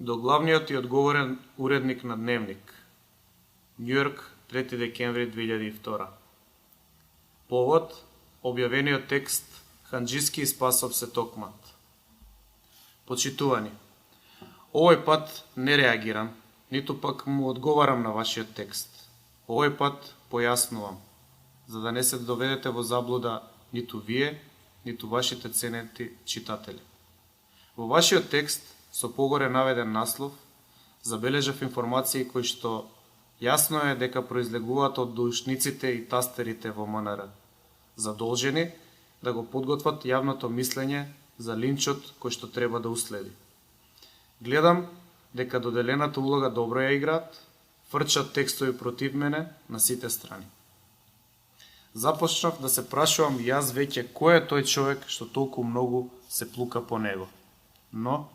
до главниот и одговорен уредник на Дневник. Њујорк, 3 декември 2002. Повод, објавениот текст Ханџиски и Спасов се токмат. Почитувани, овој пат не реагирам, ниту пак му одговарам на вашиот текст. Овој пат појаснувам, за да не се доведете во заблуда ниту вие, ниту вашите ценети читатели. Во вашиот текст, со погоре наведен наслов, забележав информации кои што јасно е дека произлегуваат од душниците и тастерите во МНР, задолжени да го подготват јавното мислење за линчот кој што треба да уследи. Гледам дека доделената улога добро ја играат, фрчат текстови против мене на сите страни. Започнав да се прашувам јас веќе кој е тој човек што толку многу се плука по него. Но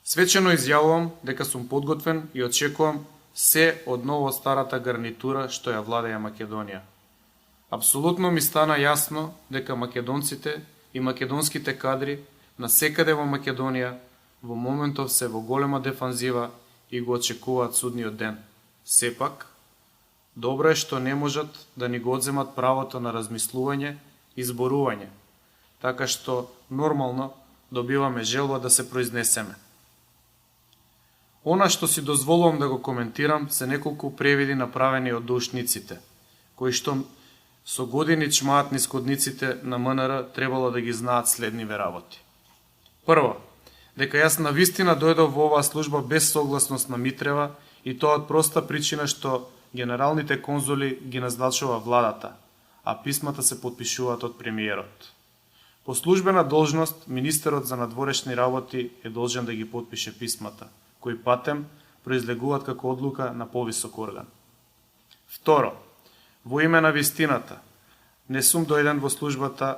свечено изјавувам дека сум подготвен и очекувам се од ново старата гарнитура што ја владеја Македонија. Апсолутно ми стана јасно дека македонците и македонските кадри на секаде во Македонија во моментов се во голема дефанзива и го очекуваат судниот ден. Сепак, добро е што не можат да ни го одземат правото на размислување и зборување, така што нормално добиваме желба да се произнесеме. Она што си дозволувам да го коментирам се неколку превиди направени од душниците, кои што со години чмаат низ ходниците на МНР требало да ги знаат следниве работи. Прво, дека јас навистина дојдов во оваа служба без согласност на Митрева и тоа од проста причина што генералните конзули ги назначува владата, а писмата се подпишуваат од премиерот. По службена должност, министерот за надворешни работи е должен да ги подпише писмата, кои патем произлегуваат како одлука на повисок орган. Второ, во име на вистината, не сум дојден во службата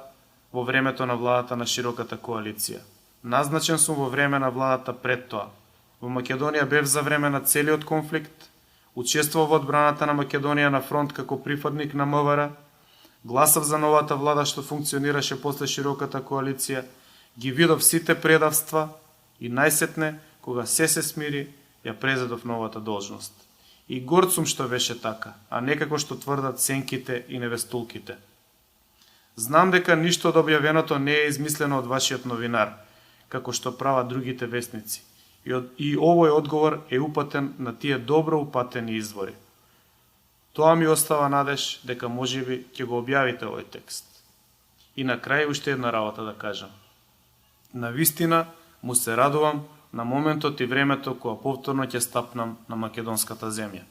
во времето на владата на широката коалиција. Назначен сум во време на владата пред тоа. Во Македонија бев за време на целиот конфликт, учествував во одбраната на Македонија на фронт како прифатник на МВР, гласав за новата влада што функционираше после широката коалиција, ги видов сите предавства и најсетне, кога се смири, ја презедов новата должност. И горд сум што беше така, а не како што тврдат сенките и невестулките. Знам дека ништо од објавеното не е измислено од вашиот новинар, како што прават другите вестници. И овој одговор е упатен на тие добро упатени извори. Тоа ми остава надеж дека можеби ќе го објавите овој текст. И на крај уште една работа да кажам. Навистина му се радувам на моментот и времето кога повторно ќе стапнам на македонската земја.